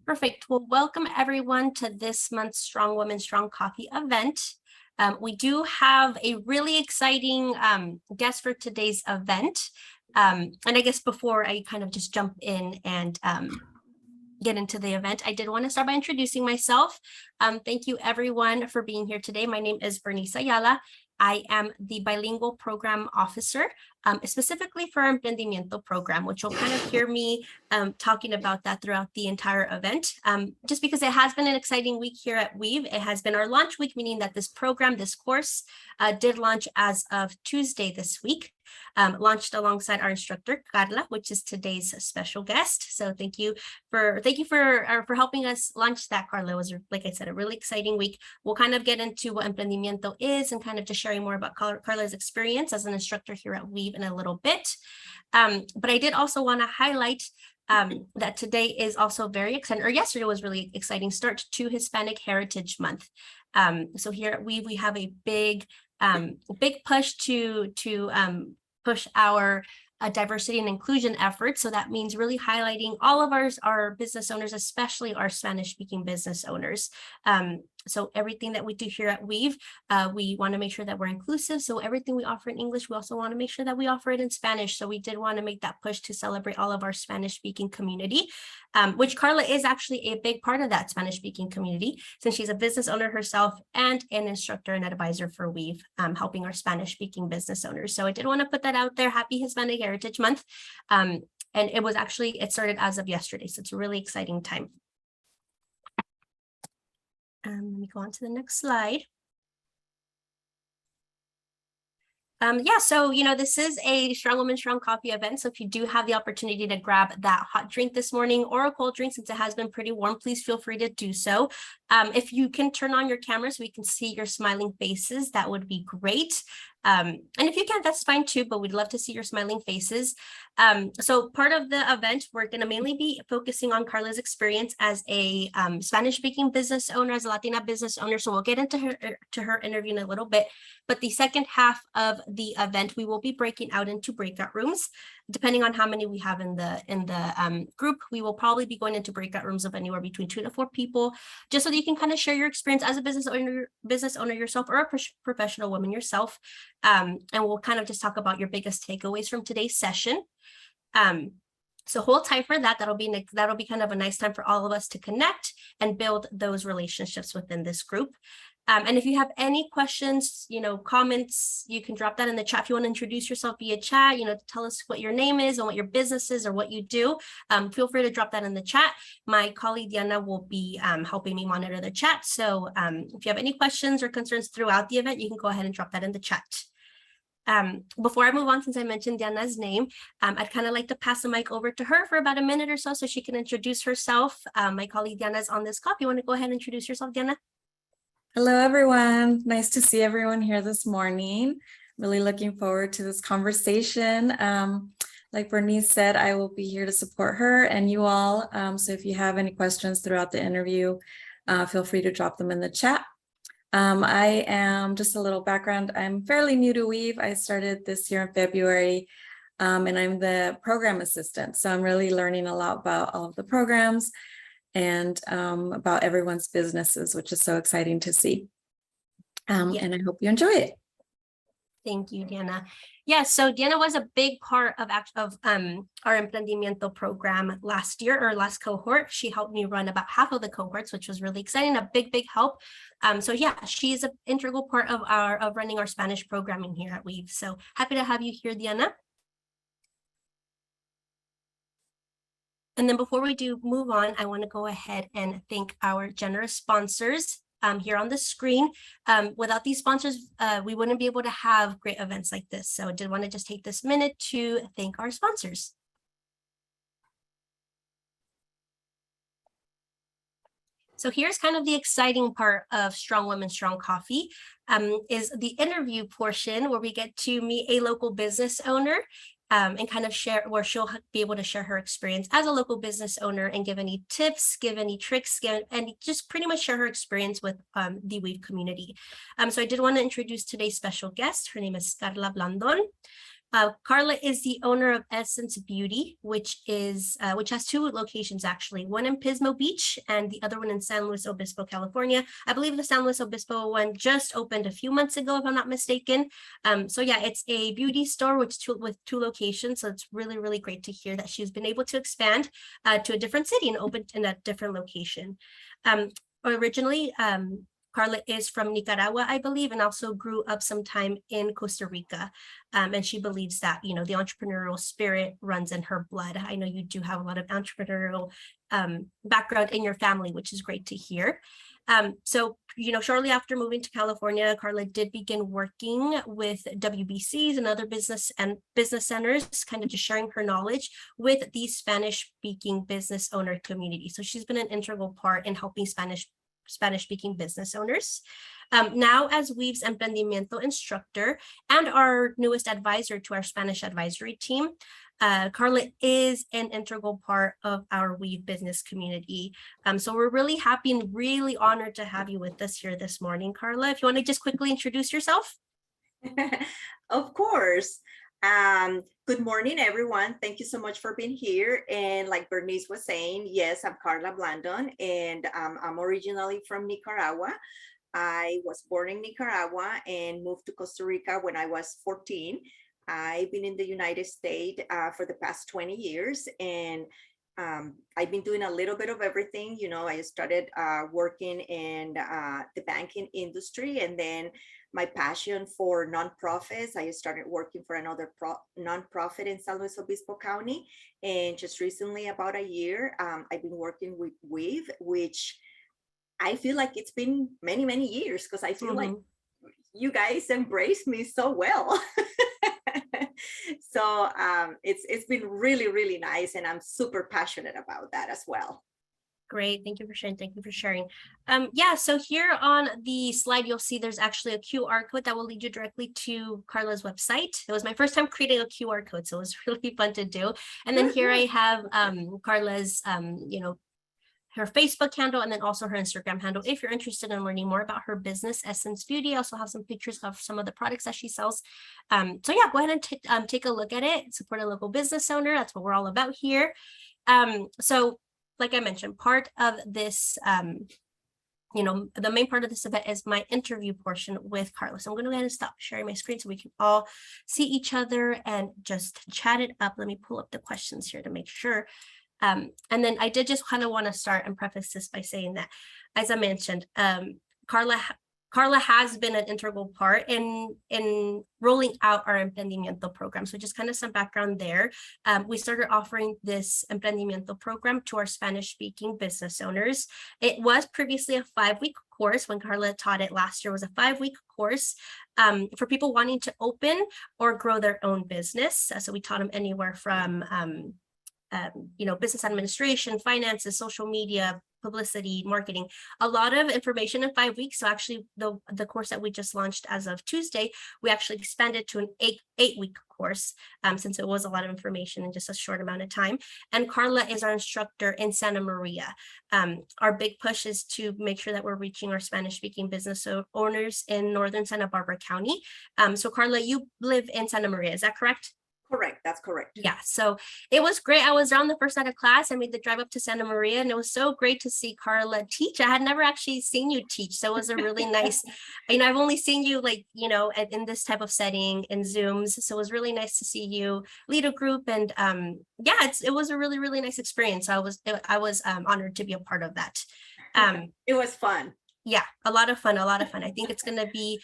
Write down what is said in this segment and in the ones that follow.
Perfect. Well, welcome everyone to this month's Strong Women, Strong Coffee event. We do have a really exciting guest for today's event. And I guess before I kind of just jump in and get into the event, I did want to start by introducing myself. Thank you everyone for being here today. My name is Bernice Ayala. I am the bilingual program officer, specifically for our Emprendimiento program, which you'll kind of hear me talking about that throughout the entire event. Just because it has been an exciting week here at Weave. It has been our launch week, meaning that this program, this course, did launch as of Tuesday this week. Launched alongside our instructor Carla, which is today's special guest. So thank you for helping us launch that, Carla. It was, like I said, a really exciting week. We'll kind of get into what Emprendimiento is and kind of just sharing more about Carla's experience as an instructor here at Weave in a little bit. But I did also want to highlight that today is also very exciting, or yesterday was really exciting start to Hispanic Heritage Month. So here at Weave, we have a big push to push our diversity and inclusion efforts. So that means really highlighting all of our business owners, especially our Spanish-speaking business owners. So everything that we do here at Weave, we want to make sure that we're inclusive. So everything we offer in English, we also want to make sure that we offer it in Spanish. So we did want to make that push to celebrate all of our Spanish-speaking community, which Carla is actually a big part of that Spanish-speaking community, since she's a business owner herself and an instructor and advisor for Weave, helping our Spanish-speaking business owners. So I did want to put that out there. Happy Hispanic Heritage Month. And it started as of yesterday. So it's a really exciting time. Let me go on to the next slide. So, this is a Strong Woman, Strong Coffee event. So if you do have the opportunity to grab that hot drink this morning or a cold drink, since it has been pretty warm, please feel free to do so. If you can turn on your camera so we can see your smiling faces, that would be great. And if you can't, that's fine too, but we'd love to see your smiling faces. So part of the event, we're going to mainly be focusing on Carla's experience as a Spanish-speaking business owner, as a Latina business owner. So we'll get into her interview in a little bit. But the second half of the event, we will be breaking out into breakout rooms. Depending on how many we have in the group, we will probably be going into breakout rooms of anywhere between 2 to 4 people, just so that you can kind of share your experience as a business owner yourself, or a professional woman yourself. And we'll kind of just talk about your biggest takeaways from today's session. So hold tight for that. That'll be kind of a nice time for all of us to connect and build those relationships within this group. And if you have any questions, comments, you can drop that in the chat. If you want to introduce yourself via chat, tell us what your name is and what your business is or what you do, feel free to drop that in the chat. My colleague Diana will be helping me monitor the chat. So if you have any questions or concerns throughout the event, you can go ahead and drop that in the chat. Before I move on, since I mentioned Diana's name, I'd kind of like to pass the mic over to her for about a minute or so she can introduce herself. My colleague Diana is on this call. If you want to go ahead and introduce yourself, Diana. Hello, everyone. Nice to see everyone here this morning. Really looking forward to this conversation. Like Bernice said, I will be here to support her and you all. So if you have any questions throughout the interview, feel free to drop them in the chat. I am, just a little background, I'm fairly new to Weave. I started this year in February, and I'm the program assistant. So I'm really learning a lot about all of the programs and about everyone's businesses, which is so exciting to see. And I hope you enjoy it. Thank you, Diana. Yeah, so Diana was a big part of our Emprendimiento program last year, or last cohort. She helped me run about half of the cohorts, which was really exciting, a big help. So yeah, she's an integral part of running our Spanish programming here at Weave. So happy to have you here, Diana. And then before we do move on, I want to go ahead and thank our generous sponsors here on the screen. Without these sponsors, we wouldn't be able to have great events like this. So I did want to just take this minute to thank our sponsors. So here's kind of the exciting part of Strong Women, Strong Coffee, is the interview portion where we get to meet a local business owner and kind of share, where she'll be able to share her experience as a local business owner and give any tips, give any tricks, and just pretty much share her experience with the Weave community. So I did want to introduce today's special guest. Her name is Carla Blandon. Carla is the owner of Essence Beauty, which has two locations actually, one in Pismo Beach and the other one in San Luis Obispo, California. I believe the San Luis Obispo one just opened a few months ago, if I'm not mistaken. So yeah, it's a beauty store with two locations. So it's really, really great to hear that she's been able to expand to a different city and open in a different location. Originally, Carla is from Nicaragua, I believe, and also grew up sometime in Costa Rica. And she believes that, the entrepreneurial spirit runs in her blood. I know you do have a lot of entrepreneurial background in your family, which is great to hear. So, shortly after moving to California, Carla did begin working with WBCs and other business centers, kind of just sharing her knowledge with the Spanish-speaking business owner community. So she's been an integral part in helping Spanish-speaking business owners. Now as Weave's Emprendimiento instructor and our newest advisor to our Spanish advisory team, Carla is an integral part of our Weave business community. So we're really happy and really honored to have you with us here this morning, Carla. If you want to just quickly introduce yourself. Of course. Good morning, everyone. Thank you so much for being here. And like Bernice was saying, yes, I'm Carla Blandon, and I'm originally from Nicaragua. I was born in Nicaragua and moved to Costa Rica when I was 14. I've been in the United States for the past 20 years, and I've been doing a little bit of everything. I started working in the banking industry, and then my passion for nonprofits, I started working for another nonprofit in San Luis Obispo County. And just recently, about a year, I've been working with Weave, which I feel like it's been many, many years, because I feel like you guys embrace me so well. So it's been really, really nice, and I'm super passionate about that as well. Great. Thank you for sharing. Thank you for sharing. Yeah, so here on the slide, you'll see there's actually a QR code that will lead you directly to Carla's website. It was my first time creating a QR code, so it was really fun to do. And then here I have Carla's, her Facebook handle, and then also her Instagram handle. If you're interested in learning more about her business, Essence Beauty, I also have some pictures of some of the products that she sells. So yeah, go ahead and take a look at it. Support a local business owner. That's what we're all about here. So like I mentioned, part of this, the main part of this event is my interview portion with Carla. So I'm going to go ahead and stop sharing my screen so we can all see each other and just chat it up. Let me pull up the questions here to make sure. And then I did just kind of want to start and preface this by saying that, as I mentioned, Carla has been an integral part in rolling out our Emprendimiento program. So just kind of some background there. We started offering this Emprendimiento program to our Spanish-speaking business owners. It was previously a 5-week course. When Carla taught it last year, it was a 5-week course for people wanting to open or grow their own business. So we taught them anywhere from business administration, finances, social media, publicity, marketing, a lot of information in 5 weeks. So actually the course that we just launched as of Tuesday, we actually expanded to an eight-week course since it was a lot of information in just a short amount of time. And Carla is our instructor in Santa Maria. Our big push is to make sure that we're reaching our Spanish-speaking business owners in northern Santa Barbara County. So Carla, you live in Santa Maria, is that correct? Correct. That's correct. Yeah, so it was great. I was on the first night of class. I made the drive up to Santa Maria, and it was so great to see Carla teach. I had never actually seen you teach, so it was a really nice, I've only seen you in this type of setting in Zooms, so it was really nice to see you lead a group, and it was a really, really nice experience. So I was honored to be a part of that. It was fun. Yeah, a lot of fun. I think it's going to be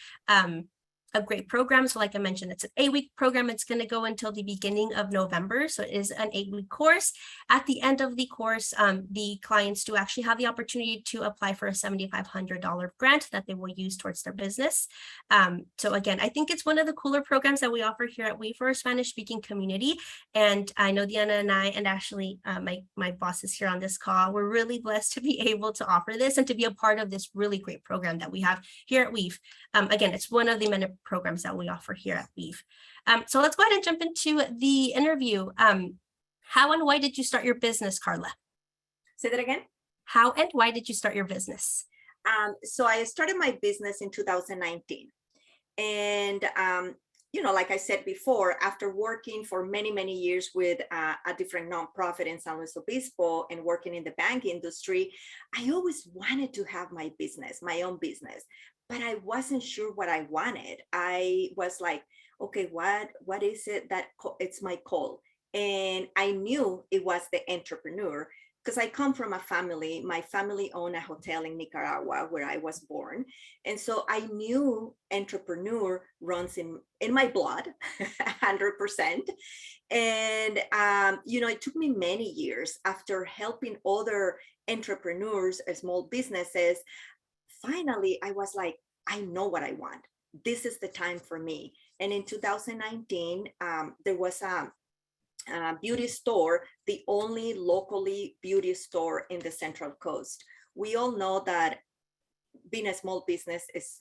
a great program. So like I mentioned, it's an 8-week program. It's going to go until the beginning of November. So it is an 8-week course. At the end of the course, the clients do actually have the opportunity to apply for a $7,500 grant that they will use towards their business. So again, I think it's one of the cooler programs that we offer here at Weave for our Spanish-speaking community. And I know Diana and I, and Ashley, my boss is here on this call. We're really blessed to be able to offer this and to be a part of this really great program that we have here at Weave. Again, it's one of the many programs that we offer here at Weave. So let's go ahead and jump into the interview. How and why did you start your business, Carla? Say that again. How and why did you start your business? So I started my business in 2019. And like I said before, after working for many, many years with a different nonprofit in San Luis Obispo and working in the bank industry, I always wanted to have my business, my own business, but I wasn't sure what I wanted. I was like, okay, what is it that it's my call? And I knew it was the entrepreneur, because I come from a family. My family owned a hotel in Nicaragua where I was born. And so I knew entrepreneur runs in my blood, 100%. And, it took me many years after helping other entrepreneurs, small businesses. Finally, I was like, I know what I want. This is the time for me. And in 2019, there was a beauty store, the only locally beauty store in the Central Coast. We all know that being a small business is,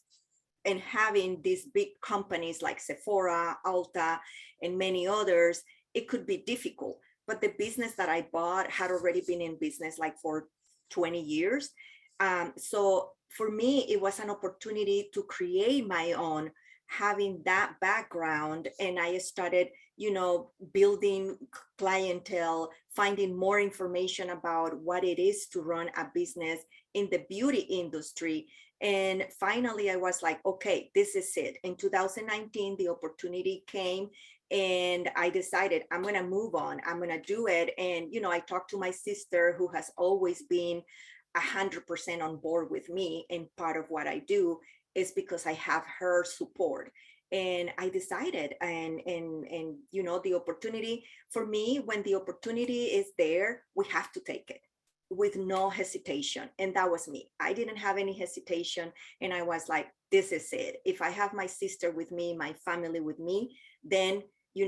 and having these big companies like Sephora, Ulta, and many others, it could be difficult. But the business that I bought had already been in business like for 20 years. So for me, it was an opportunity to create my own, having that background. And I started, building clientele, finding more information about what it is to run a business in the beauty industry. And finally, I was like, okay, this is it. In 2019, the opportunity came and I decided I'm going to move on. I'm going to do it. And, I talked to my sister, who has always been 100% on board with me. And part of what I do is because I have her support. And I decided, and the opportunity for me, when the opportunity is there, we have to take it with no hesitation. And that was me. I didn't have any hesitation. And I was like, this is it. If I have my sister with me, my family with me, then,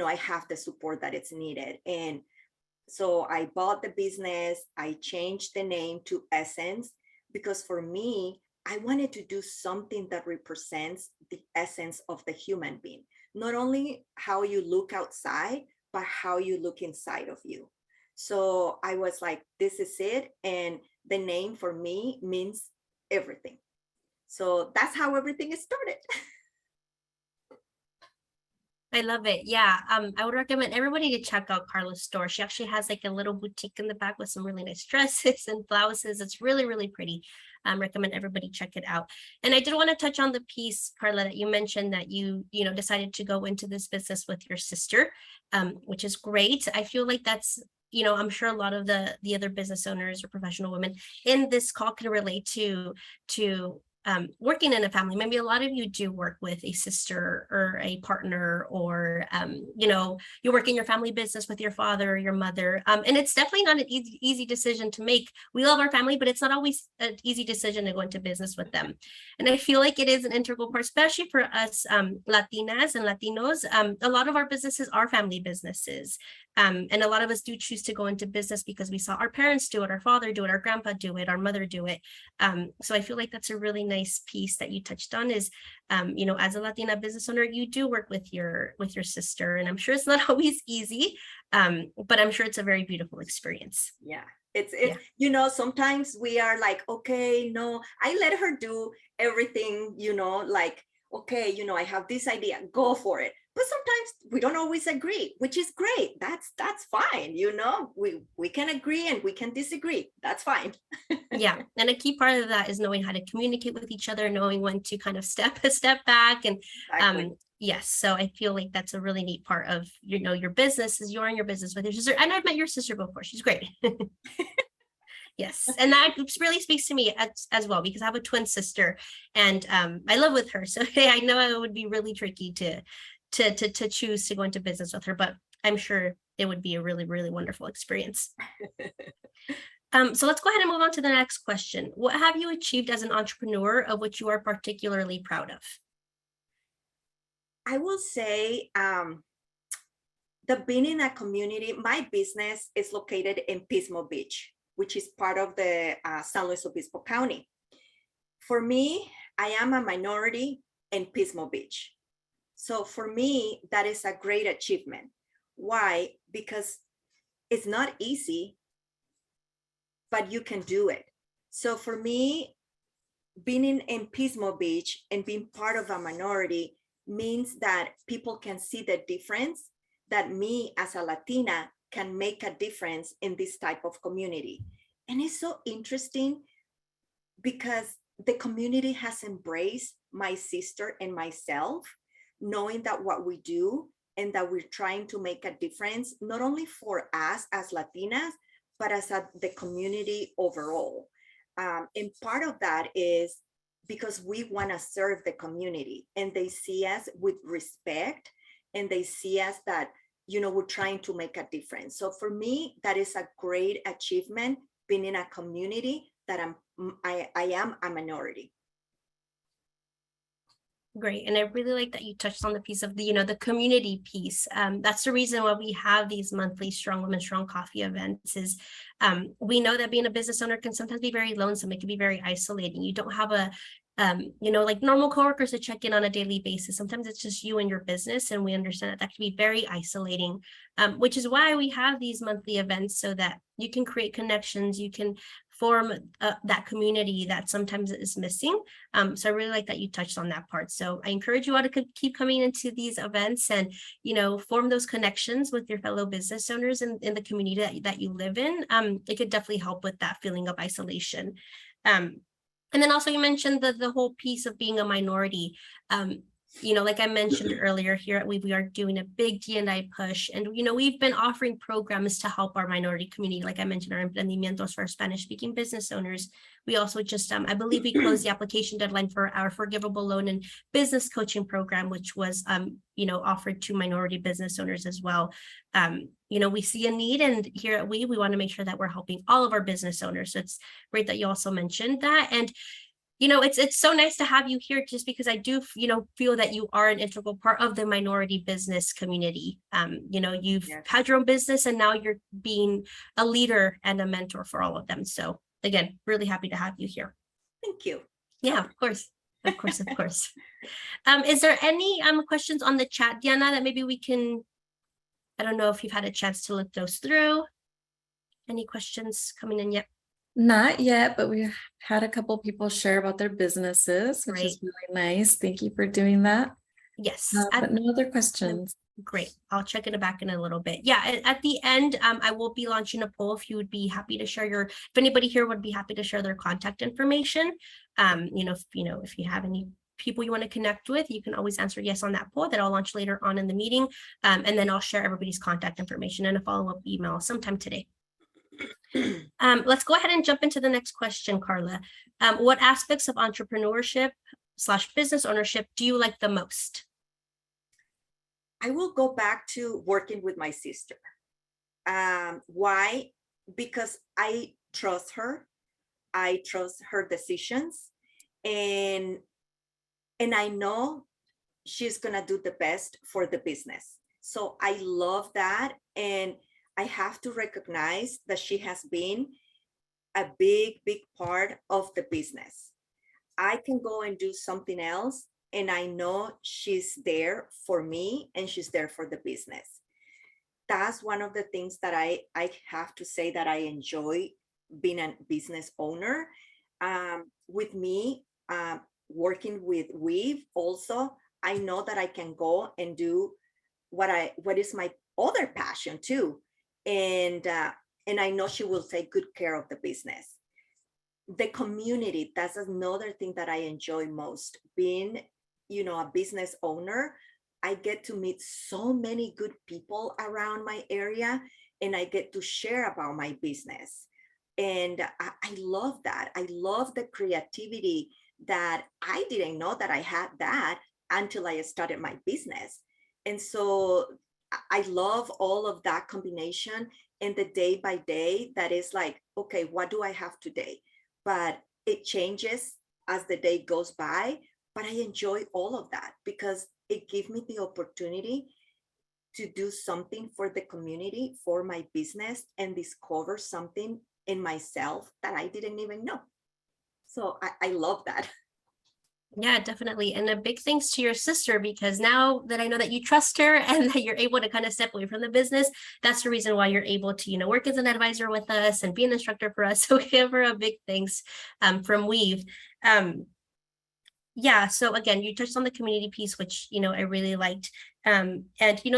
I have the support that it's needed. And so I bought the business. I changed the name to Essence, because for me, I wanted to do something that represents the essence of the human being, not only how you look outside, but how you look inside of you. So I was like, this is it. And the name for me means everything. So that's how everything started. I love it. Yeah. I would recommend everybody to check out Carla's store. She actually has like a little boutique in the back with some really nice dresses and blouses. It's really, really pretty. Recommend everybody check it out. And I did want to touch on the piece, Carla, that you mentioned that you decided to go into this business with your sister, which is great. I feel like that's, I'm sure a lot of the other business owners or professional women in this call can relate to working in a family. Maybe a lot of you do work with a sister or a partner, or you work in your family business with your father or your mother, and it's definitely not an easy decision to make. We love our family, but it's not always an easy decision to go into business with them. And I feel like it is an integral part, especially for us Latinas and Latinos. A lot of our businesses are family businesses, and a lot of us do choose to go into business because we saw our parents do it, our father do it, our grandpa do it, our mother do it. So I feel like that's a really nice piece that you touched on is, as a Latina business owner, you do work with your sister, and I'm sure it's not always easy, but I'm sure it's a very beautiful experience. Yeah. It's sometimes we are like, okay, no, I let her do everything, like, okay, I have this idea, go for it. But sometimes we don't always agree, which is great. That's fine. We can agree and we can disagree. That's fine. Yeah. And a key part of that is knowing how to communicate with each other, knowing when to kind of step back. And Exactly. yes, so I feel like that's a really neat part of, your business is you're in your business with your sister. And I've met your sister before. She's great. Yes. And that really speaks to me as well, because I have a twin sister and I live with her. So I know it would be really tricky to choose to go into business with her, but I'm sure it would be a really, really wonderful experience. So let's go ahead and move on to the next question. What have you achieved as an entrepreneur of which you are particularly proud of? I will say the being in a community, my business is located in Pismo Beach, which is part of the San Luis Obispo County. For me, I am a minority in Pismo Beach. So for me, that is a great achievement. Why? Because it's not easy, but you can do it. So for me, being in Pismo Beach and being part of a minority, means that people can see the difference, that me as a Latina can make a difference in this type of community. And it's so interesting because the community has embraced my sister and myself, knowing that what we do and that we're trying to make a difference, not only for us as Latinas, but as the community overall. And part of that is because we want to serve the community, and they see us with respect, and they see us that, we're trying to make a difference. So for me, that is a great achievement, being in a community that I am a minority. Great. And I really like that you touched on the piece of the, the community piece. That's the reason why we have these monthly Strong Women, Strong Coffee events is we know that being a business owner can sometimes be very lonesome. It can be very isolating. You don't have a, like normal coworkers to check in on a daily basis. Sometimes it's just you and your business. And we understand that that can be very isolating, which is why we have these monthly events so that you can create connections. You can form that community that sometimes is missing. So I really like that you touched on that part. So I encourage you all to keep coming into these events and, form those connections with your fellow business owners in the community that you live in. It could definitely help with that feeling of isolation. And then also you mentioned the whole piece of being a minority. Like I mentioned earlier here at we are doing a big D&I push, and we've been offering programs to help our minority community. Like I mentioned, our Emprendimiento for Spanish speaking business owners. We also just I believe we closed the application deadline for our forgivable loan and business coaching program, which was offered to minority business owners as well. We see a need, and here at we want to make sure that we're helping all of our business owners. So it's great that you also mentioned that. And it's so nice to have you here, just because I do, feel that you are an integral part of the minority business community. You've had your own business, and now you're being a leader and a mentor for all of them. So again, really happy to have you here. Thank you. Yeah, of course. Of course, of course. Is there any questions on the chat, Diana, that maybe we can, I don't know if you've had a chance to look those through. Any questions coming in yet? Not yet, but we've had a couple people share about their businesses, which is really nice. Thank you for doing that. Yes. But no other questions. Great. I'll check it back in a little bit. Yeah, at the end, I will be launching a poll if you would be happy to share if anybody here would be happy to share their contact information. If you have any people you want to connect with, you can always answer yes on that poll that I'll launch later on in the meeting. And then I'll share everybody's contact information in a follow-up email sometime today. Let's go ahead and jump into the next question, Carla. What aspects of entrepreneurship / business ownership do you like the most? I will go back to working with my sister. Why? Because I trust her. I trust her decisions, and I know she's gonna do the best for the business. So I love that, and I have to recognize that she has been a big part of the business. I can go and do something else, and I know she's there for me, and she's there for the business. That's one of the things that I have to say that I enjoy being a business owner. With me, working with Weave also, I know that I can go and do what is my other passion too. And I know she will take good care of the business. The community, that's another thing that I enjoy most. Being, a business owner, I get to meet so many good people around my area, and I get to share about my business. And I love that. I love the creativity that I didn't know that I had that until I started my business. And so I love all of that combination, and the day by day that is like, okay, what do I have today? But it changes as the day goes by. But I enjoy all of that because it gives me the opportunity to do something for the community, for my business, and discover something in myself that I didn't even know. So I love that. Yeah, definitely. And a big thanks to your sister, because now that I know that you trust her and that you're able to kind of step away from the business, that's the reason why you're able to, work as an advisor with us and be an instructor for us. So give her a big thanks from Weave. yeah, so again, you touched on the community piece, which, I really liked. And,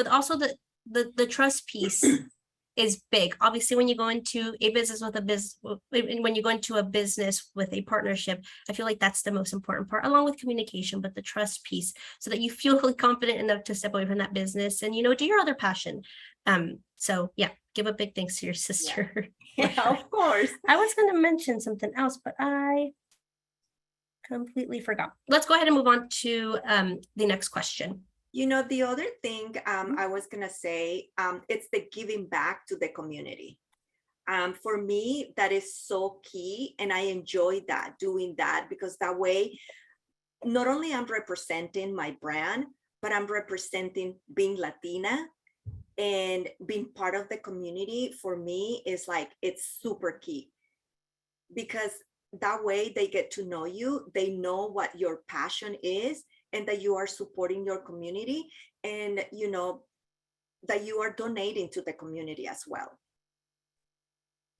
also the trust piece is big. Obviously, when you go into a business with a business, when you go into a business with a partnership, I feel like that's the most important part, along with communication, but the trust piece, so that you feel really confident enough to step away from that business and, do your other passion. So yeah, give a big thanks to your sister. Yeah, of course. I was going to mention something else, but I completely forgot. Let's go ahead and move on to the next question. The other thing I was going to say, it's the giving back to the community. For me, that is so key. And I enjoy doing that, because that way, not only I'm representing my brand, but I'm representing being Latina and being part of the community. For me, is like, it's super key, because that way they get to know you. They know what your passion is, and that you are supporting your community, and that you are donating to the community as well.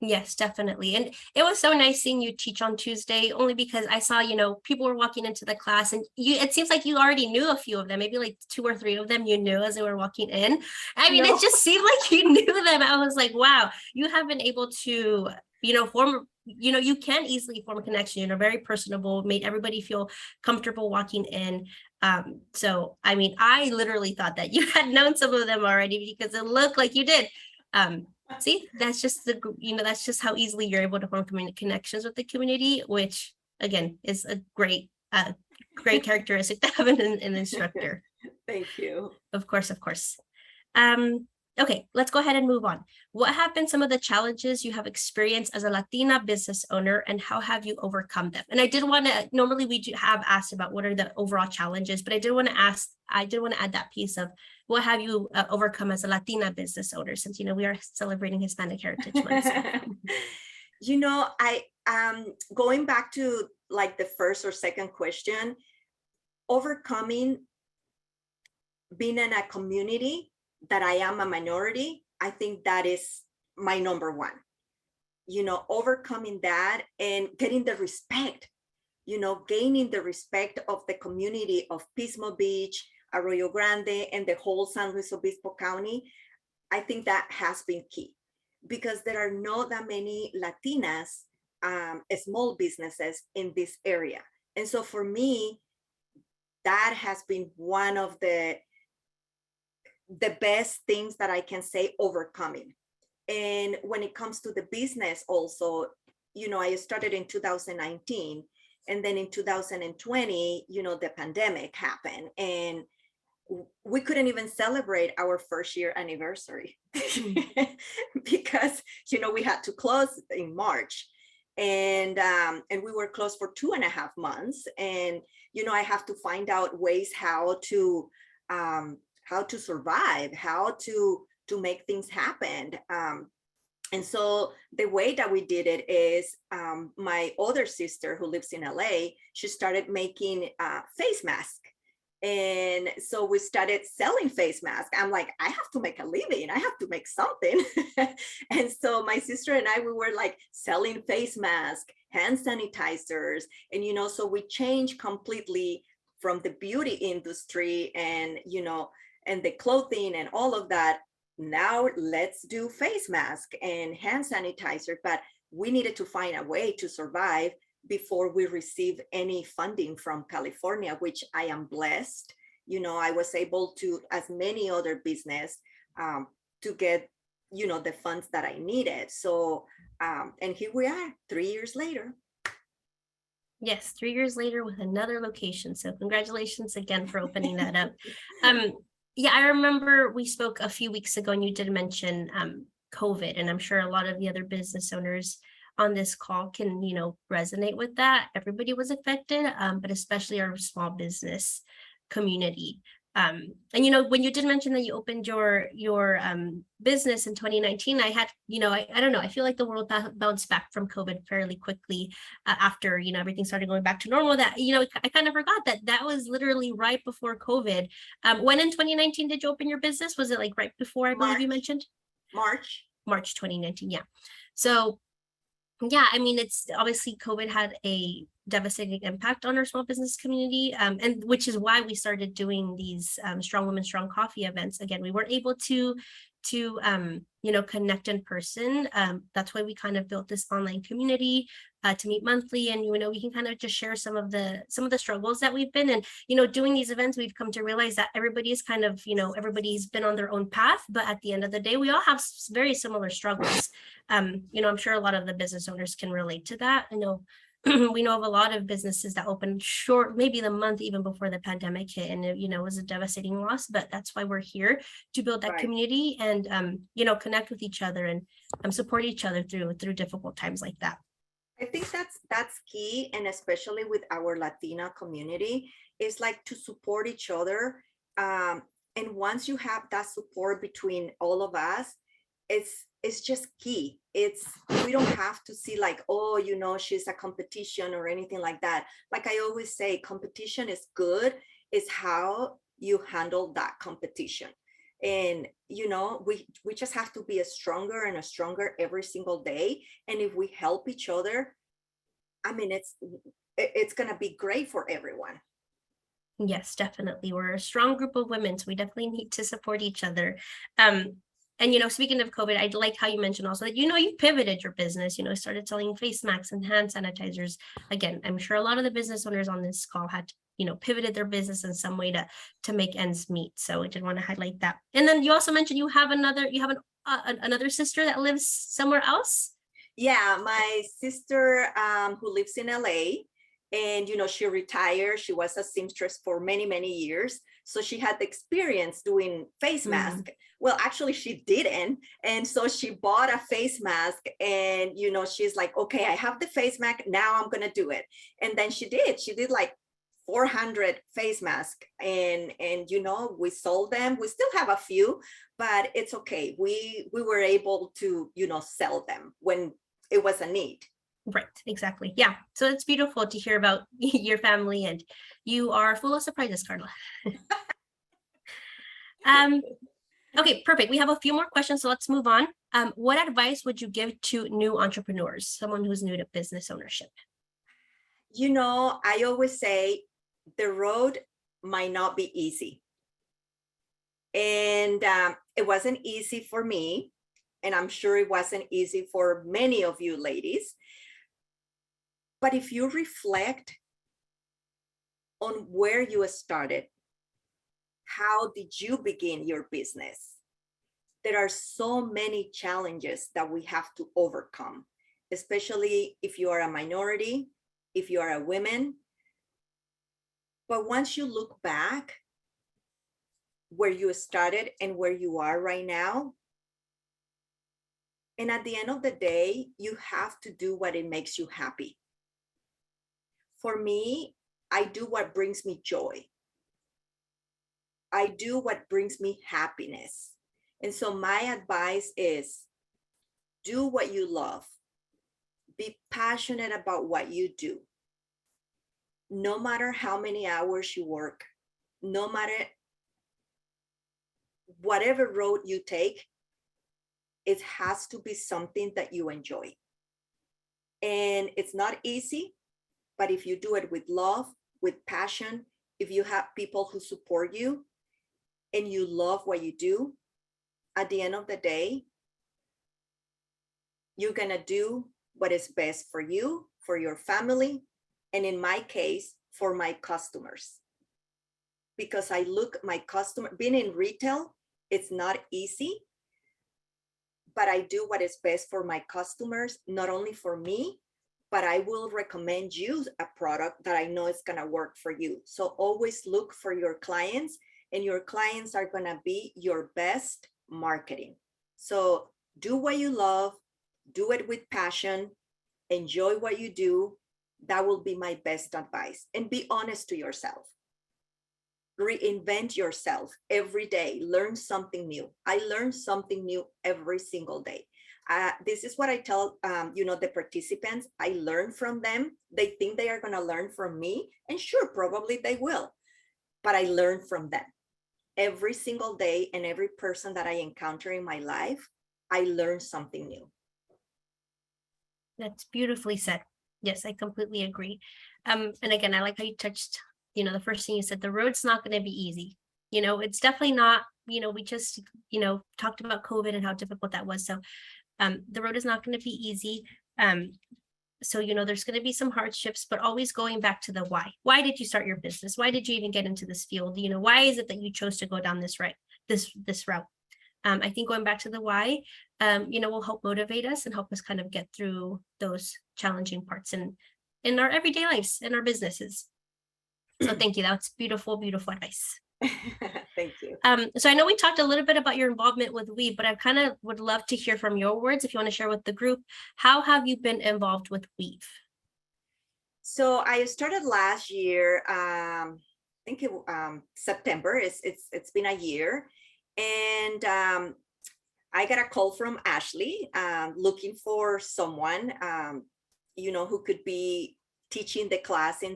Yes, definitely. And it was so nice seeing you teach on Tuesday, only because I saw, people were walking into the class, and it seems like you already knew a few of them, maybe like 2 or 3 of them you knew as they were walking in. I mean, No. It just seemed like you knew them. I was like, wow, you have been able to, form, you can easily form a connection, very personable, made everybody feel comfortable walking in. So, I mean, I literally thought that you had known some of them already, because it looked like you did. See, that's just that's just how easily you're able to form connections with the community, which again is a great characteristic to have an instructor. Thank you. Of course. Okay, let's go ahead and move on. What have been some of the challenges you have experienced as a Latina business owner, and how have you overcome them? And I did want to, normally we do have asked about what are the overall challenges, but I did want to add that piece of what have you overcome as a Latina business owner, since, we are celebrating Hispanic Heritage Month. I going back to like the first or second question, overcoming being in a community that I am a minority, I think that is my number one. Overcoming that and getting the respect, gaining the respect of the community of Pismo Beach, Arroyo Grande, and the whole San Luis Obispo County. I think that has been key, because there are not that many Latinas, small businesses in this area. And so for me, that has been one of the best things that I can say, overcoming. And when it comes to the business also, I started in 2019, and then in 2020, the pandemic happened, and we couldn't even celebrate our first year anniversary because, we had to close in March, and we were closed for 2.5 months. And, I have to find out ways how to survive, how to make things happen. And so the way that we did it is, my other sister who lives in LA, she started making face masks. And so we started selling face masks. I'm like, I have to make a living. I have to make something. And so my sister and I, we were like selling face masks, hand sanitizers. And, so we changed completely from the beauty industry and, and the clothing and all of that. Now let's do face mask and hand sanitizer. But we needed to find a way to survive before we receive any funding from California, which I am blessed. I was able to, as many other business, to get, the funds that I needed. So, and here we are 3 years later. Yes, 3 years later with another location. So congratulations again for opening that up. Yeah, I remember we spoke a few weeks ago, and you did mention COVID, and I'm sure a lot of the other business owners on this call can, resonate with that. Everybody was affected, but especially our small business community. And, when you did mention that you opened your business in 2019, I had, I don't know, I feel like the world bounced back from COVID fairly quickly after, everything started going back to normal. That, I kind of forgot that was literally right before COVID. When in 2019 did you open your business? Was it like right before, I believe you mentioned? March 2019, yeah. So yeah, I mean, it's obviously COVID had a devastating impact on our small business community, and which is why we started doing these Strong Women, Strong Coffee events. Again, we weren't able to connect in person. That's why we kind of built this online community to meet monthly, and we can kind of just share some of the struggles that we've been. And doing these events, we've come to realize that everybody's kind of everybody's been on their own path, but at the end of the day, we all have very similar struggles. I'm sure a lot of the business owners can relate to that. I know we know of a lot of businesses that opened short, maybe the month even before the pandemic hit, and it was a devastating loss. But that's why we're here, to build that Right. community and connect with each other and support each other through difficult times like that. I think that's key, and especially with our Latina community, is like to support each other. And once you have that support between all of us, it's just key. We don't have to see like, oh, she's a competition or anything like that. Like I always say, competition is good. It's how you handle that competition. And we just have to be a stronger and a stronger every single day. And if we help each other, I mean, it's gonna be great for everyone. Yes, definitely. We're a strong group of women, so we definitely need to support each other. And speaking of COVID, I like how you mentioned also that you pivoted your business, started selling face masks and hand sanitizers. Again, I'm sure a lot of the business owners on this call had pivoted their business in some way to make ends meet. So I did want to highlight that. And then you also mentioned you have another sister that lives somewhere else. Yeah, my sister who lives in LA, and she retired. She was a seamstress for many, many years. So she had the experience doing face mask. Well, actually she didn't. And so she bought a face mask, and she's like, okay, I have the face mask, now I'm gonna do it. And then she did like 400 face masks, and we sold them. We still have a few, but it's okay. We were able to sell them when it was a need. Right, exactly. Yeah. So it's beautiful to hear about your family, and you are full of surprises, Carla. Okay, perfect. We have a few more questions, so let's move on. What advice would you give to new entrepreneurs, someone who's new to business ownership? I always say the road might not be easy. And it wasn't easy for me. And I'm sure it wasn't easy for many of you ladies. But if you reflect on where you started, how did you begin your business? There are so many challenges that we have to overcome, especially if you are a minority, if you are a woman. But once you look back where you started and where you are right now, and at the end of the day, you have to do what it makes you happy. For me, I do what brings me joy. I do what brings me happiness. And so my advice is do what you love. Be passionate about what you do. No matter how many hours you work, no matter whatever road you take, it has to be something that you enjoy. And it's not easy, but if you do it with love, with passion, if you have people who support you and you love what you do, at the end of the day, you're gonna do what is best for you, for your family, and in my case, for my customers. Because I look my customer, being in retail, it's not easy, but I do what is best for my customers, not only for me, but I will recommend you a product that I know is gonna work for you. So always look for your clients, and your clients are gonna be your best marketing. So do what you love, do it with passion, enjoy what you do. That will be my best advice. And be honest to yourself. Reinvent yourself every day. Learn something new. I learn something new every single day. This is what I tell the participants. I learn from them. They think they are going to learn from me, and sure, probably they will, but I learn from them every single day. And every person that I encounter in my life, I learn something new. That's beautifully said. Yes, I completely agree. And again, I like how you touched, the first thing you said, the road's not going to be easy. It's definitely not, we just, talked about COVID and how difficult that was. So the road is not going to be easy. So, there's going to be some hardships, but always going back to the why. Why did you start your business? Why did you even get into this field? Why is it that you chose to go down this route? I think going back to the why, will help motivate us and help us kind of get through those challenging parts in our everyday lives, in our businesses. So thank you. That's beautiful, beautiful advice. Thank you. So I know we talked a little bit about your involvement with Weave, but I kind of would love to hear from your words, if you want to share with the group, how have you been involved with Weave? So I started last year, I think September. It's been a year, and I got a call from Ashley looking for someone, who could be teaching the class in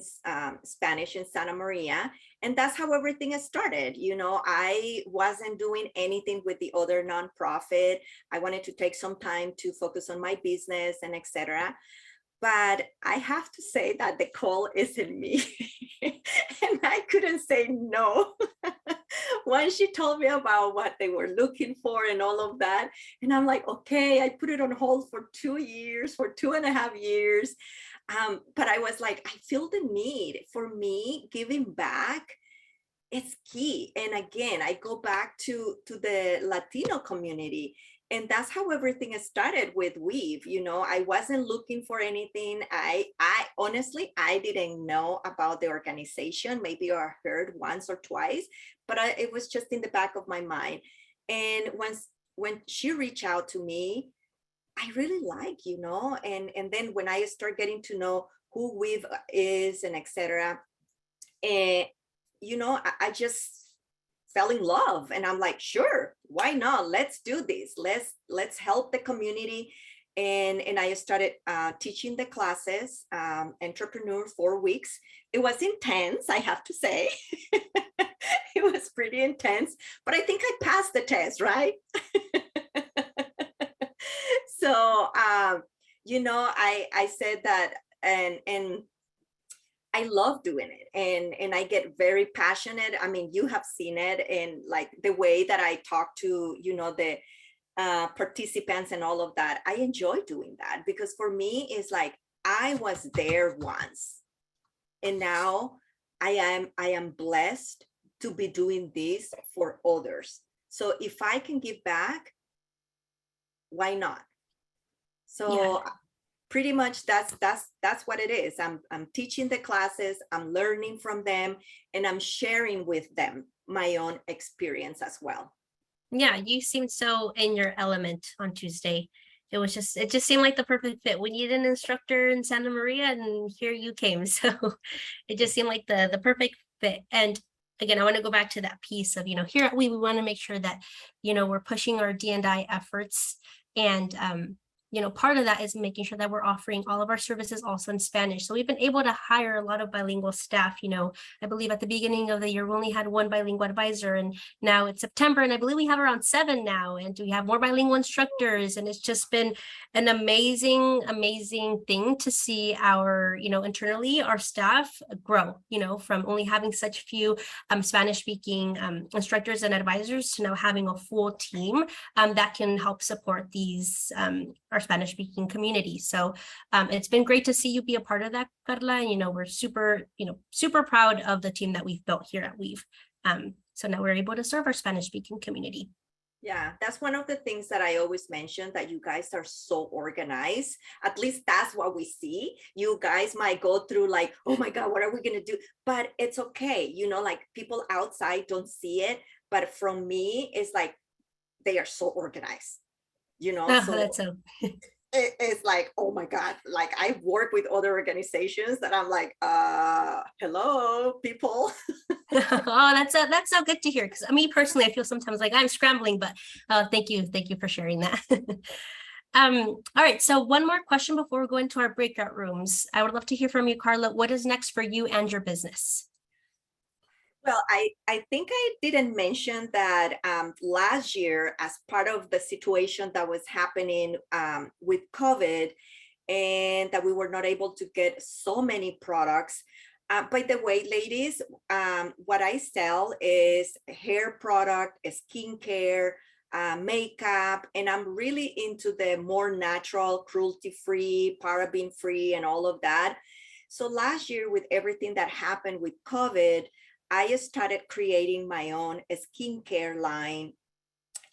Spanish in Santa Maria. And that's how everything has started. I wasn't doing anything with the other nonprofit. I wanted to take some time to focus on my business and etc. But I have to say that the call isn't me. And I couldn't say no. Once she told me about what they were looking for and all of that, and I'm like, okay, I put it on hold for 2 years, for 2.5 years. But I was like, I feel the need. For me, giving back, it's key. And again, I go back to the Latino community. And that's how everything has started with Weave. I wasn't looking for anything. I honestly, I didn't know about the organization. Maybe I heard once or twice, but it was just in the back of my mind. And when she reached out to me, I really like, and then when I start getting to know who Weave is and etc., I just fell in love, and I'm like, sure, why not? Let's do this. Let's help the community. And I started teaching the classes, Entrepreneur 4 weeks. It was intense, I have to say. It was pretty intense, but I think I passed the test, right? So, I said that, and I love doing it, and I get very passionate. I mean, you have seen it, and like the way that I talk to, the participants and all of that. I enjoy doing that because for me, it's like I was there once, and now I am blessed to be doing this for others. So if I can give back, why not? So pretty much that's what it is. I'm teaching the classes, I'm learning from them, and I'm sharing with them my own experience as well. Yeah, you seemed so in your element on Tuesday. It just seemed like the perfect fit. We needed an instructor in Santa Maria, and here you came. So it just seemed like the perfect fit. And again, I want to go back to that piece of, here at we want to make sure that, we're pushing our D&I efforts. And part of that is making sure that we're offering all of our services also in Spanish. So we've been able to hire a lot of bilingual staff. I believe at the beginning of the year, we only had 1 bilingual advisor, and now it's September, and I believe we have around 7 now, and we have more bilingual instructors. And it's just been an amazing, amazing thing to see our, internally, our staff grow, from only having such few Spanish speaking instructors and advisors to now having a full team that can help support these our Spanish speaking community. So it's been great to see you be a part of that, Carla. And, we're super proud of the team that we've built here at Weave. So now we're able to serve our Spanish speaking community. Yeah, that's one of the things that I always mention, that you guys are so organized. At least that's what we see. You guys might go through like, oh my God, what are we going to do? But it's okay. Like people outside don't see it. But from me, it's like, they are so organized. Oh, so that's so it's like, oh my God, like I work with other organizations that I'm like, hello, people. Oh, that's so good to hear. Because me personally, I feel sometimes like I'm scrambling, but thank you for sharing that. All right, so one more question before we go into our breakout rooms. I would love to hear from you, Carla. What is next for you and your business? Well, I think I didn't mention that last year, as part of the situation that was happening with COVID, and that we were not able to get so many products. By the way, ladies, what I sell is hair product, skincare, makeup, and I'm really into the more natural, cruelty-free, paraben-free, and all of that. So last year, with everything that happened with COVID, I started creating my own skincare line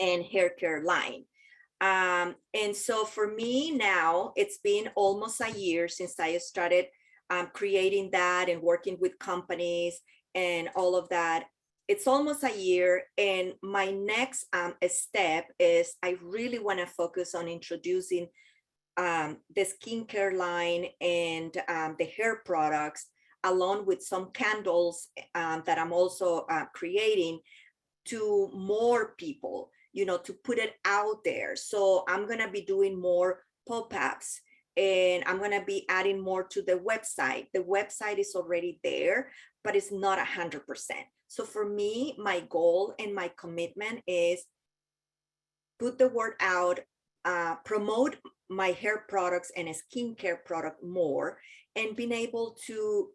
and hair care line. And so for me now, it's been almost a year since I started creating that and working with companies and all of that. It's almost a year, and my next step is I really want to focus on introducing the skincare line and the hair products, along with some candles that I'm also creating, to more people, you know, to put it out there. So I'm going to be doing more pop-ups, and I'm going to be adding more to the website. The website is already there, but it's not 100%. So for me, my goal and my commitment is put the word out, promote my hair products and skincare product more, and being able to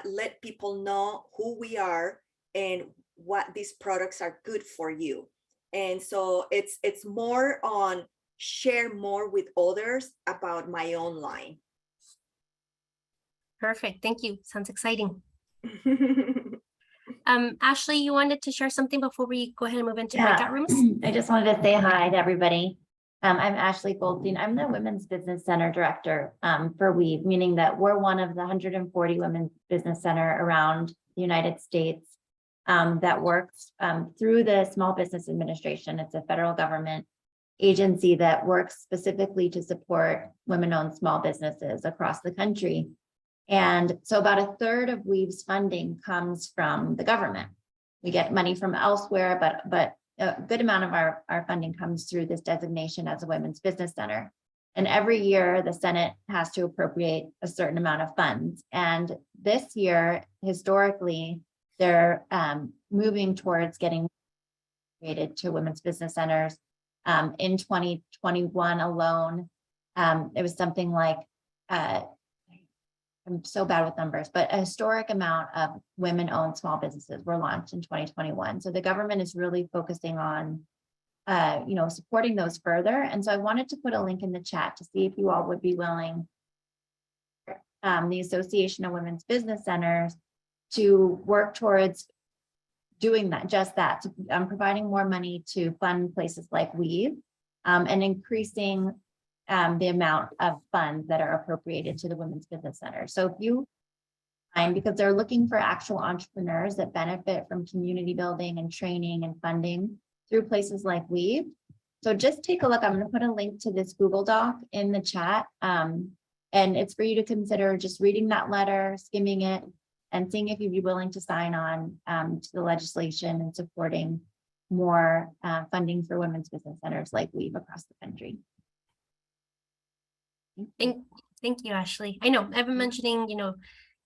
let people know who we are and what these products are good for you. And so it's more on share more with others about my own line. Perfect. Thank you. Sounds exciting. Ashley, you wanted to share something before we go ahead and move into breakout rooms? I just wanted to say hi to everybody. I'm Ashley Goldstein. I'm the Women's Business Center Director for Weave, meaning that we're one of the 140 Women's Business Center around the United States that works through the Small Business Administration. It's a federal government agency that works specifically to support women-owned small businesses across the country. And so about a third of Weave's funding comes from the government. We get money from elsewhere, but a good amount of our funding comes through this designation as a women's business center. And every year the Senate has to appropriate a certain amount of funds. And this year, historically, they're moving towards getting created to women's business centers. In 2021 alone, it was something like, I'm so bad with numbers, but a historic amount of women-owned small businesses were launched in 2021. So the government is really focusing on, supporting those further. And so I wanted to put a link in the chat to see if you all would be willing, the Association of Women's Business Centers, to work towards doing that, just that, providing more money to fund places like Weave, and increasing the amount of funds that are appropriated to the Women's Business Center. So if you find, because they're looking for actual entrepreneurs that benefit from community building and training and funding through places like Weave. So just take a look. I'm going to put a link to this Google Doc in the chat. And it's for you to consider just reading that letter, skimming it, and seeing if you'd be willing to sign on to the legislation and supporting more funding for women's business centers like Weave across the country. Thank you, Ashley. I know I've been mentioning,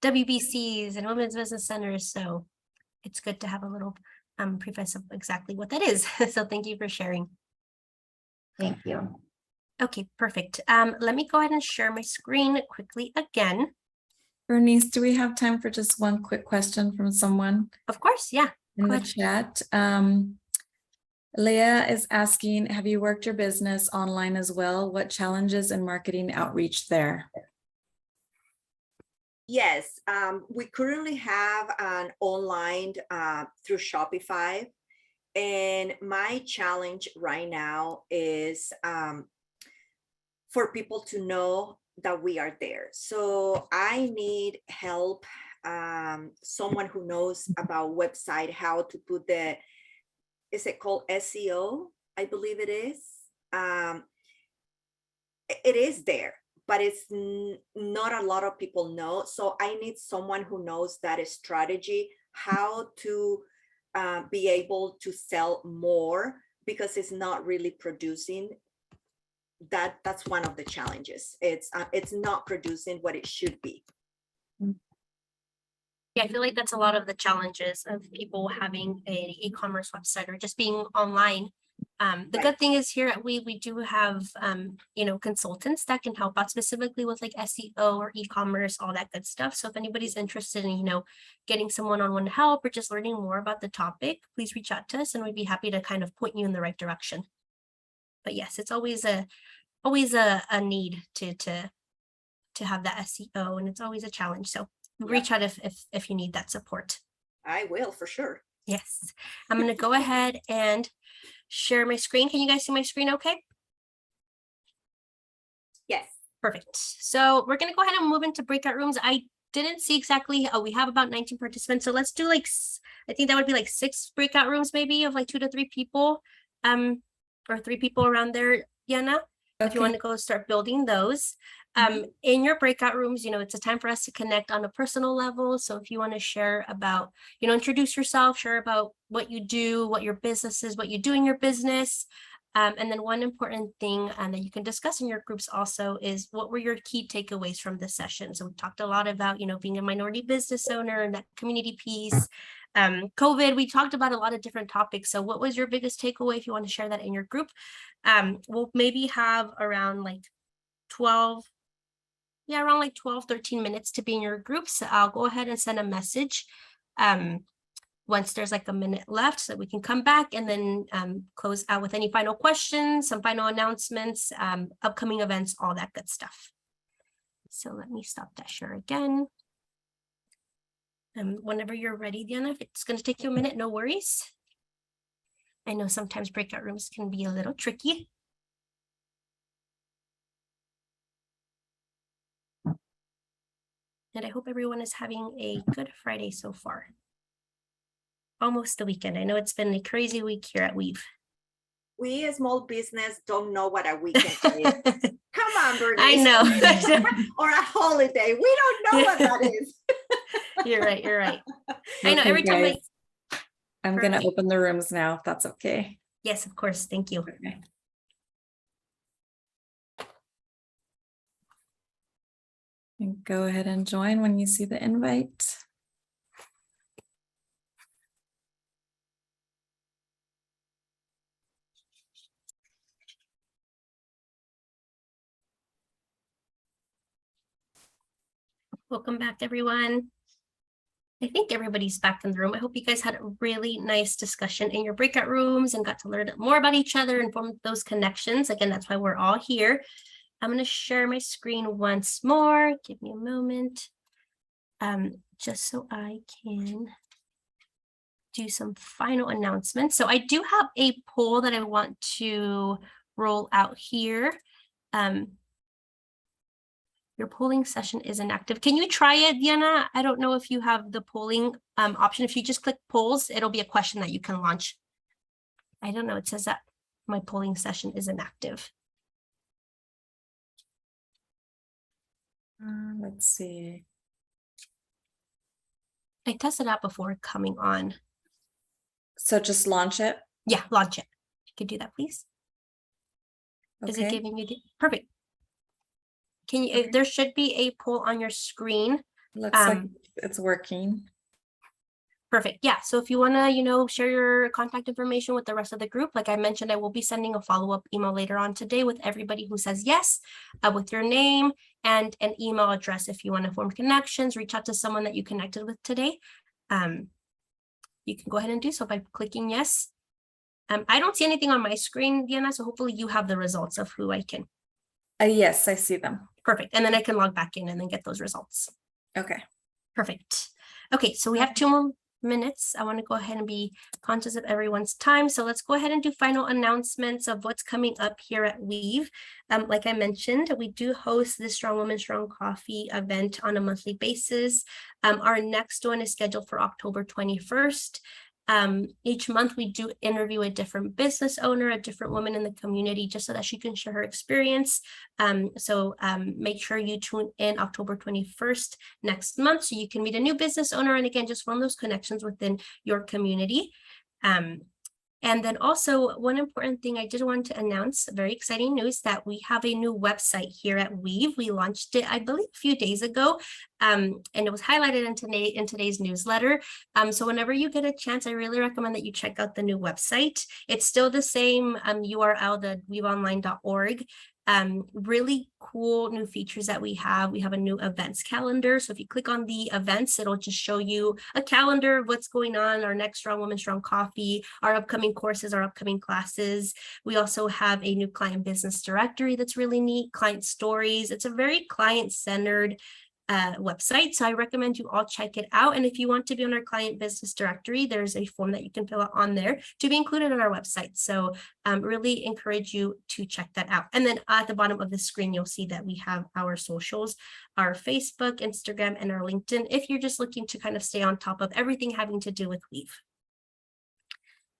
WBCs and women's business centers, so it's good to have a little preface of exactly what that is. So thank you for sharing. Thank you. Okay, perfect. Let me go ahead and share my screen quickly again. Bernice, do we have time for just one quick question from someone? Of course, yeah. In the chat? Leah is asking, have you worked your business online as well? What challenges and marketing outreach there? Yes, we currently have an online through Shopify. And my challenge right now is for people to know that we are there. So I need help, someone who knows about website, how to put is it called SEO? I believe it is. It is there, but it's not a lot of people know. So I need someone who knows that strategy, how to be able to sell more, because it's not really producing. That's one of the challenges. It's not producing what it should be. Yeah, I feel like that's a lot of the challenges of people having an e-commerce website or just being online. The good thing is here at we do have, consultants that can help out specifically with like SEO or e-commerce, all that good stuff. So if anybody's interested in, getting someone on one to help or just learning more about the topic, please reach out to us and we'd be happy to kind of point you in the right direction. But yes, it's always a need to have that SEO, and it's always a challenge. So reach out if you need that support. I will, for sure. Yes, I'm going to go ahead and share my screen. Can you guys see my screen okay? Yes. Perfect. So we're going to go ahead and move into breakout rooms. I didn't see exactly. Oh, we have about 19 participants. So let's do I think that would be like 6 breakout rooms, maybe of like 2 to 3 people, or 3 people around there, Yana. If you want to go start building those. In your breakout rooms, it's a time for us to connect on a personal level. So if you want to share about, introduce yourself, share about what you do, what your business is, what you do in your business. And then one important thing that you can discuss in your groups also is what were your key takeaways from this session? So we talked a lot about, being a minority business owner and that community piece. COVID, we talked about a lot of different topics. So what was your biggest takeaway if you want to share that in your group? We'll maybe have around like 12, 13 minutes to be in your group. So I'll go ahead and send a message once there's like a minute left so that we can come back and then close out with any final questions, some final announcements, upcoming events, all that good stuff. So let me stop that share again. Whenever you're ready, Diana, if it's going to take you a minute, no worries. I know sometimes breakout rooms can be a little tricky. And I hope everyone is having a good Friday so far. Almost the weekend. I know it's been a crazy week here at Weave. We as small business don't know what a weekend is. Come on, Bernice. I know. Or a holiday. We don't know what that is. You're right. I know every time I'm going to open the rooms now, if that's okay. Yes, of course. Thank you. Okay. And go ahead and join when you see the invite. Welcome back, everyone. I think everybody's back in the room. I hope you guys had a really nice discussion in your breakout rooms and got to learn more about each other and form those connections. Again, that's why we're all here. I'm going to share my screen once more. Give me a moment, just so I can do some final announcements. So I do have a poll that I want to roll out here. Your polling session is inactive. Can you try it, Diana? I don't know if you have the polling option. If you just click polls, it'll be a question that you can launch. I don't know. It says that my polling session is inactive. Let's see. I tested out before coming on. So just launch it? Yeah, launch it. You could do that, please. Okay. Is it giving you the perfect? Can you, Okay. there should be a poll on your screen. Looks like it's working. Perfect. Yeah. So if you want to, share your contact information with the rest of the group, like I mentioned, I will be sending a follow-up email later on today with everybody who says yes, with your name and an email address. If you want to form connections, reach out to someone that you connected with today. You can go ahead and do so by clicking yes. I don't see anything on my screen, Diana, so hopefully you have the results of who I can. Yes, I see them. Perfect. And then I can log back in and then get those results. Okay. Perfect. Okay, so we have 2 more minutes. I want to go ahead and be conscious of everyone's time. So let's go ahead and do final announcements of what's coming up here at Weave. Like I mentioned, we do host the Strong Women, Strong Coffee event on a monthly basis. Our next one is scheduled for October 21st. Each month we do interview a different business owner, a different woman in the community, just so that she can share her experience. So make sure you tune in October 21st next month so you can meet a new business owner and again, just form those connections within your community. And then also one important thing I did want to announce, very exciting news, that we have a new website here at Weave. We launched it, I believe, a few days ago, and it was highlighted in today's newsletter. So whenever you get a chance, I really recommend that you check out the new website. It's still the same URL, the weaveonline.org. Really cool new features that we have. We have a new events calendar. So if you click on the events, it'll just show you a calendar of what's going on, our next Strong Woman, Strong Coffee, our upcoming courses, our upcoming classes. We also have a new client business directory that's really neat, client stories. It's a very client-centered website. So I recommend you all check it out. And if you want to be on our client business directory, there's a form that you can fill out on there to be included on our website. So really encourage you to check that out. And then at the bottom of the screen, you'll see that we have our socials, our Facebook, Instagram, and our LinkedIn, if you're just looking to kind of stay on top of everything having to do with Weave.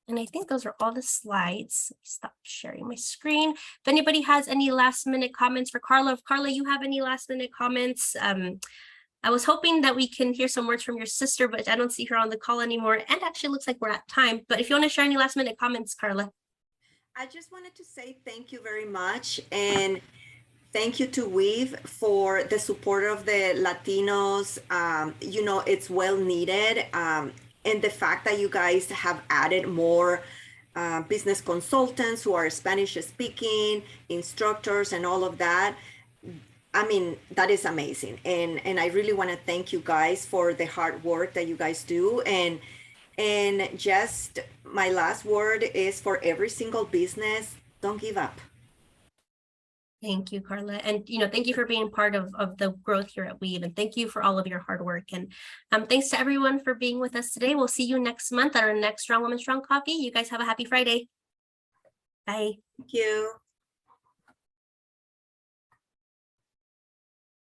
And I think those are all the slides. Stop sharing my screen. If anybody has any last minute comments for Carla, if Carla, you have any last minute comments, I was hoping that we can hear some words from your sister, but I don't see her on the call anymore. And actually looks like we're at time, but if you want to share any last minute comments, Carla. I just wanted to say thank you very much. And thank you to Weave for the support of the Latinos. You know, it's well needed. And the fact that you guys have added more business consultants who are Spanish speaking, instructors, and all of that. I mean, that is amazing. And I really want to thank you guys for the hard work that you guys do. And just my last word is for every single business, don't give up. Thank you, Carla. And, thank you for being part of the growth here at Weave. And thank you for all of your hard work. And thanks to everyone for being with us today. We'll see you next month at our next Strong Woman, Strong Coffee. You guys have a happy Friday. Bye. Thank you.